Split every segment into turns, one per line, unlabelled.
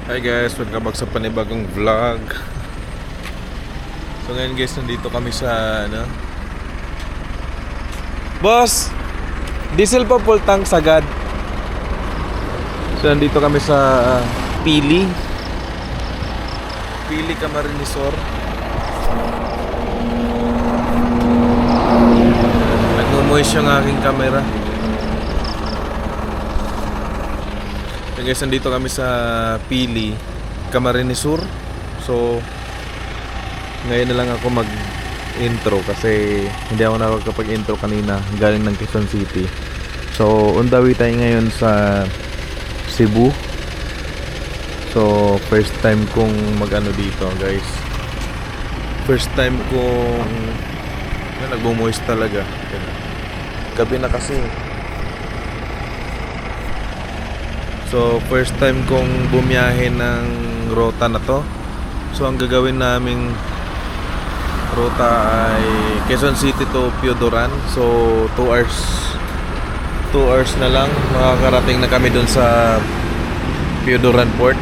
Hi guys, welcome back sa panibagong vlog. So ngayon guys, nandito kami sa Boss! Diesel pa full tank sagad. So nandito kami sa Pili Camarines Sur. Nagmumoist yung aking camera. So guys, nandito kami sa Pili Camarines Sur. So ngayon na lang ako mag-intro kasi hindi ako nakakapag-intro kanina galing ng Quezon City. So on the way tayo ngayon sa Cebu. So first time kong mag-ano dito guys. First time kong nagmo-moist talaga. Gabi na kasi. So first time kong bumiyahe ng rota na to. So ang gagawin naming ruta ay Quezon City to Piodoran. So 2 hours na lang makakarating na kami dun sa Piodoran Port.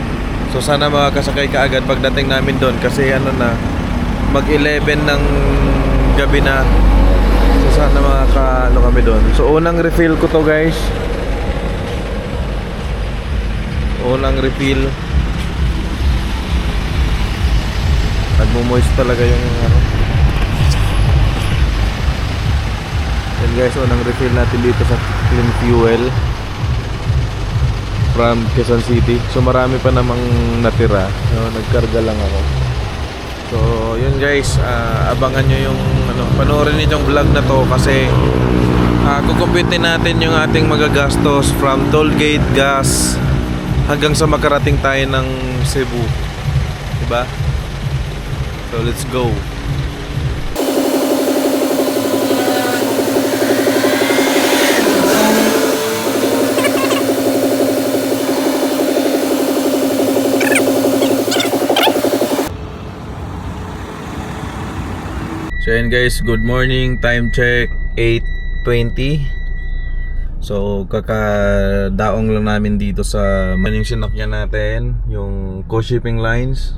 So sana makakasakay ka agad pagdating namin dun kasi mag 11 ng gabi na. So sana makakaano kami dun. So unang refill ko to guys. Unang refill. Nagmo-moist talaga yung Yan guys, unang refill natin dito sa Clean Fuel from Quezon City. So marami pa namang natira. So, nagkarga lang ako. So yun guys, abangan nyo yung panoorin itong vlog na to kasi kukumpitin natin yung ating magagastos from toll gate, gas hanggang sa makarating tayo ng Cebu. Diba? So let's go. So yan guys, good morning. Time check 8:20. So kakadaong lang namin dito sa yung sinakyan natin, yung co-shipping lines.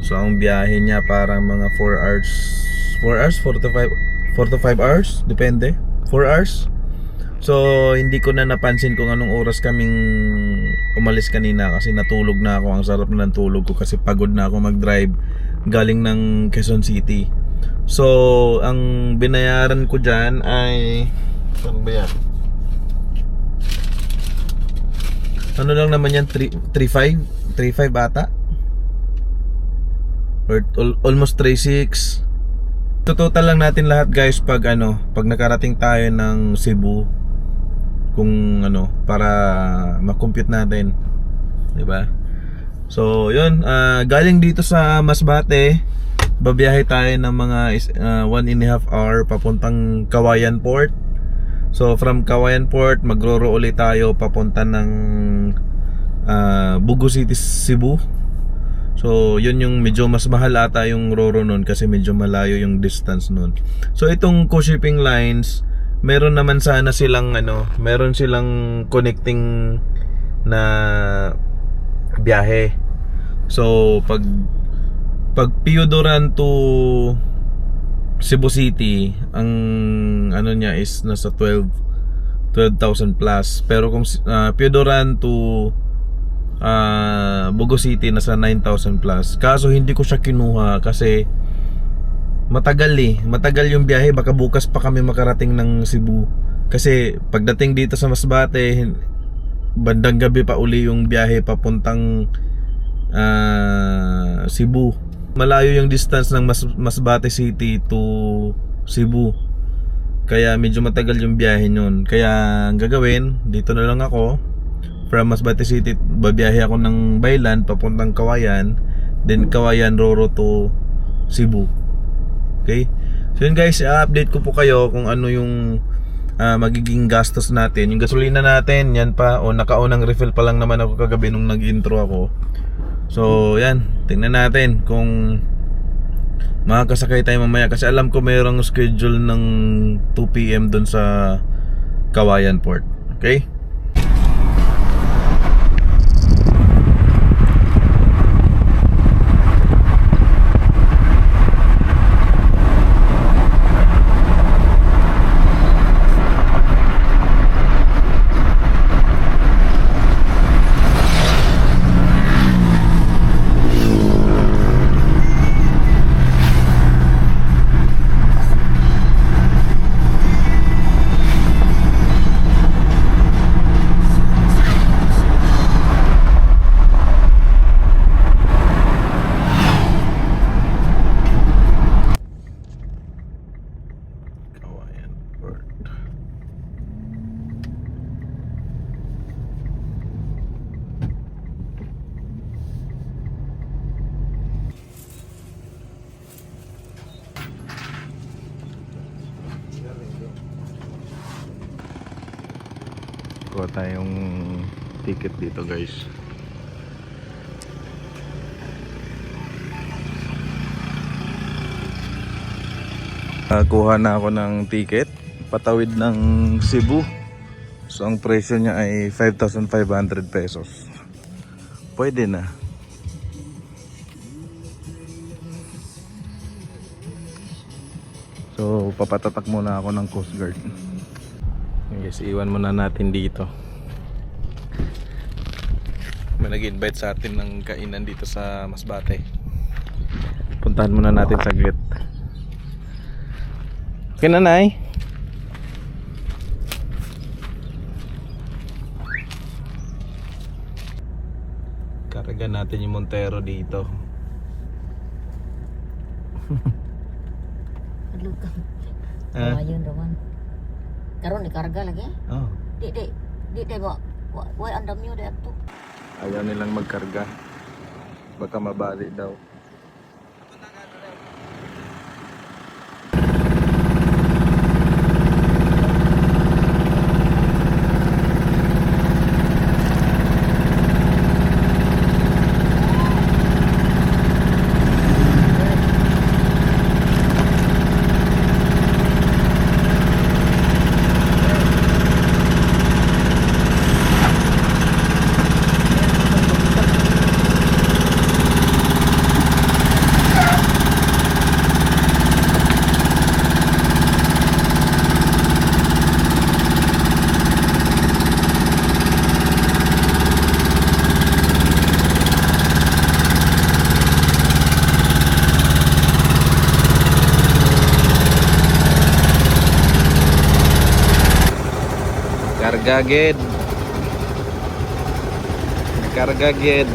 So ang biyahe niya parang mga 4 hours 4 to 5 hours, depende. 4 hours. So hindi ko na napansin kung anong oras kaming umalis kanina kasi natulog na ako. Ang sarap na ng tulog ko kasi pagod na ako mag-drive galing ng Quezon City. So ang binayaran ko dyan ay saan ba yan? Ano lang naman yan, 3.5 ata or almost 3.6. So total lang natin lahat guys pag nakarating tayo ng Cebu, kung para ma-compute natin, 'di ba? So yun, galing dito sa Masbate, babiyahe tayo ng mga 1.5 hour papuntang Kawayan Port. So from Kawayan Port magroro ulit tayo papunta ng Bugo City, Cebu. So yun yung medyo mas mahal ata yung roro nun kasi medyo malayo yung distance nun. So itong co-shipping lines, meron naman sana silang meron silang connecting na biyahe. So pag Piodoran to Cebu City, ang niya is nasa 12,000 plus. Pero kung Piodoran to Bugo City nasa 9,000 plus. Kaso hindi ko siya kinuha kasi matagal yung biyahe. Baka bukas pa kami makarating ng Cebu. Kasi pagdating dito sa Masbate, bandang gabi pa uli yung biyahe papuntang Cebu. Malayo yung distance ng Masbate City to Cebu. Kaya medyo matagal yung biyahe nun. Kaya ang gagawin, dito na lang ako. From Masbate City, babiyahe ako ng Baylan papuntang Kawayan. Then Kawayan roro to Cebu. Okay? So yun guys, i-update ko po kayo kung ano yung magiging gastos natin. Yung gasolina natin, yan pa. O nakaunang refill pa lang naman ako kagabi nung nag-intro ako. So yan, tingnan natin kung makakasakay tayo mamaya. Kasi alam ko mayroong schedule ng 2 PM dun sa Kawayan Port. Okay? kuha tayong ticket dito guys. Kuha na ako ng ticket patawid ng Cebu. So ang presyo niya ay 5,500 pesos. Pwede na. So papatatak muna ako ng Coast Guard. Guys, iwan muna natin dito. May nag-invite sa atin ng kainan dito sa Masbate. Puntahan muna natin saglit. Okay na, Nay? Karga natin yung Montero dito.
Adlog ka. Ayun raman. Karon ikarga lagi?
Oh.
Di ba? Why andam nyo di ato?
Ayaw nilang magkarga. Baka mabali daw. Karga gid. Karga gid.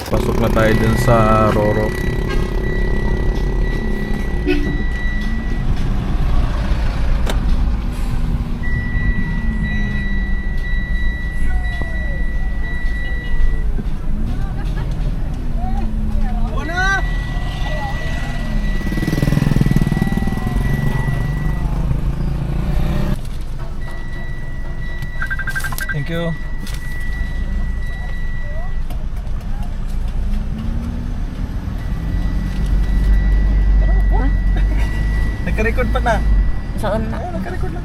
Pasok na tayo dun sa Roro. Thank you. Nagka-record pa na.
Saan na?
Nagka-record na.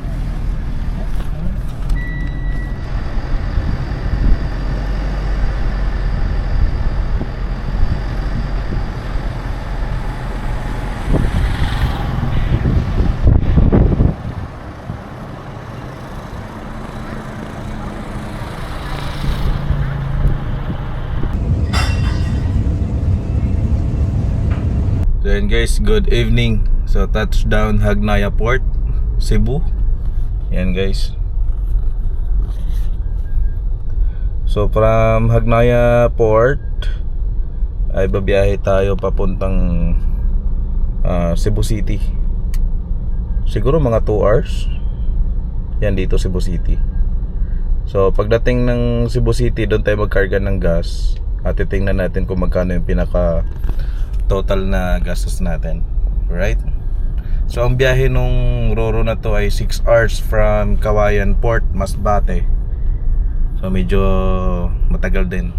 Then guys, good evening. So touchdown Hagnaya Port, Cebu. Yan guys. So from Hagnaya Port ay babiyahe tayo papuntang Cebu City. Siguro mga 2 hours. Yan dito Cebu City. So pagdating ng Cebu City, doon tayo magkarga ng gas at titingnan natin kung magkano yung pinaka total na gastos natin. Right? So ang biyahe nung Roro na to ay 6 hours from Kawayan Port, Masbate. So medyo matagal din.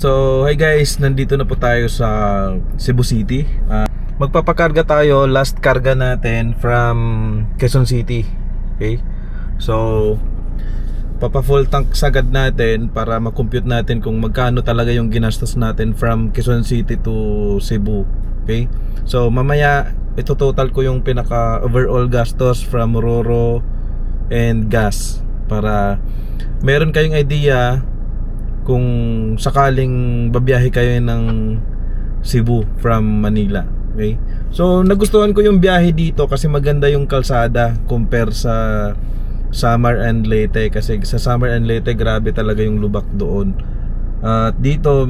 So hi guys, nandito na po tayo sa Cebu City. Magpapakarga tayo, last karga natin from Quezon City. Okay? So papa full tank sagad natin para ma-compute natin kung magkano talaga yung ginastos natin from Quezon City to Cebu. Okay? So mamaya ito total ko yung pinaka overall gastos from Roro and gas para meron kayong idea kung sakaling babiyahe kayo ng Cebu from Manila. Okay? So nagustuhan ko yung biyahe dito kasi maganda yung kalsada compare sa Samar and Leyte, kasi sa Samar and Leyte grabe talaga yung lubak doon. At dito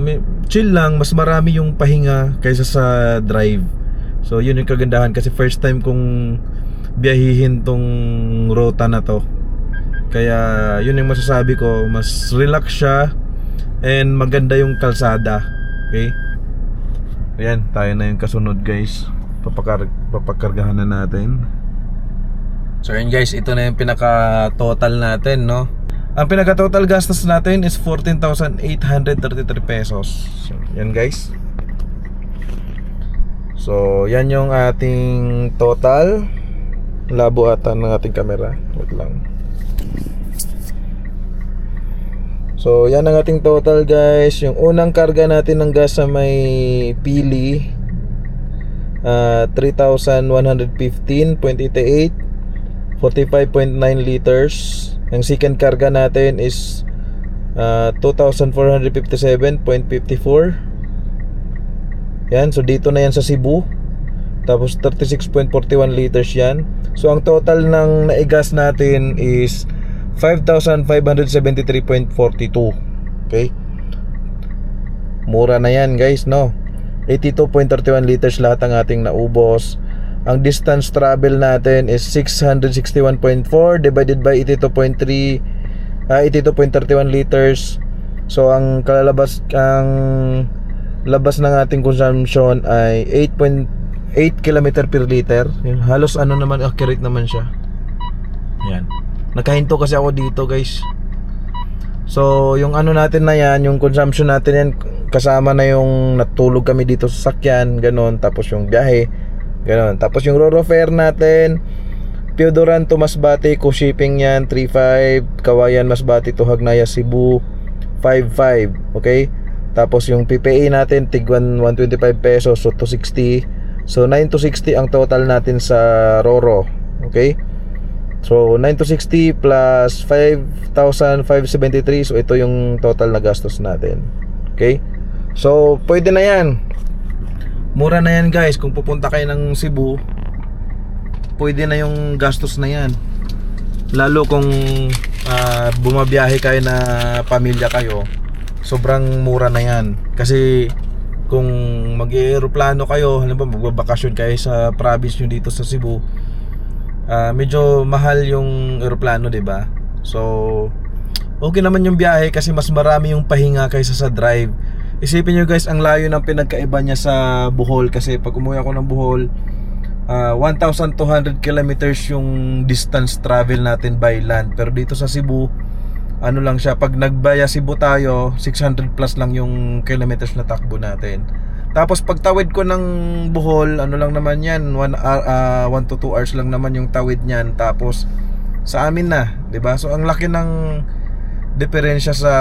chill lang, mas marami yung pahinga kaysa sa drive. So yun yung kagandahan, kasi first time kong biyahihin tong ruta na to. Kaya yun yung masasabi ko, mas relax siya and maganda yung kalsada. Okay? Ayan, tayo na yung kasunod guys. Papakargahan na natin. So yun guys, ito na yung pinaka total natin, no? Ang pinaka total gastos natin is 14,833 pesos. So, yan guys. So yan yung ating total. Labo ata ng ating camera. Wait lang. So yan ang ating total guys. Yung unang karga natin ng gas sa may Pili, 3,115.88, 45.9 liters. Ang second karga natin is 2,457.54. Yan, so dito na yan sa Cebu. Tapos 36.41 liters yan. So ang total ng naigas natin is 5,573.42. Okay? Mura na yan guys, no? 82.31 liters lahat ang ating naubos. Ang distance travel natin is 661.4 divided by 82.31 liters. So ang labas ng ating consumption ay 8.8 km per liter. Halos ano naman, accurate naman siya. Yan. Nakahinto kasi ako dito guys. So yung ano natin na yan, yung consumption natin yan, kasama na yung natulog kami dito sa sakyan, ganon. Tapos yung biyahe, ganon. Tapos yung Roro fare natin, Piodoran to Masbate, co-shipping yan 3.5, Kawayan Masbate to Hagnaya Cebu 5.5. Okay? Tapos yung PPA natin tig 125 pesos, so 260. So 9,260 ang total natin sa Roro. Okay? So 9,260 plus 5,573. So ito yung total na gastos natin. Okay? So pwede na yan. Mura na yan guys. Kung pupunta kayo ng Cebu, pwede na yung gastos na yan. Lalo kung bumabiyahe kayo na pamilya kayo, sobrang mura na yan. Kasi kung mag-aeroplano kayo, halimbawa magbabakasyon kayo sa province nyo dito sa Cebu, medyo mahal yung aeroplano, diba? So okay naman yung biyahe kasi mas marami yung pahinga kaysa sa drive. Isipin nyo guys, ang layo ng pinagkaiba niya sa Bohol. Kasi pag umuwi ako ng Bohol, 1,200 kilometers yung distance travel natin by land. Pero dito sa Cebu, ano lang siya, pag nagbaya Cebu tayo, 600 plus lang yung kilometers na takbo natin. Tapos pag tawid ko ng Bohol, ano lang naman yan, 1 to 2 hours lang naman yung tawid niyan. Tapos sa amin na, 'di ba? So ang laki ng diferensya sa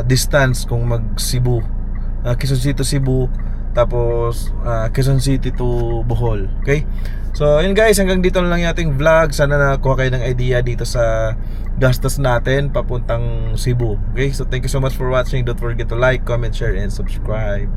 distance kung mag Cebu, Quezon City to Cebu, tapos Quezon City to Bohol. Okay? So yun guys, hanggang dito na lang yung ating vlog. Sana nakuha kayo ng idea dito sa gastos natin papuntang Cebu. Okay? So thank you so much for watching. Don't forget to like, comment, share, and subscribe.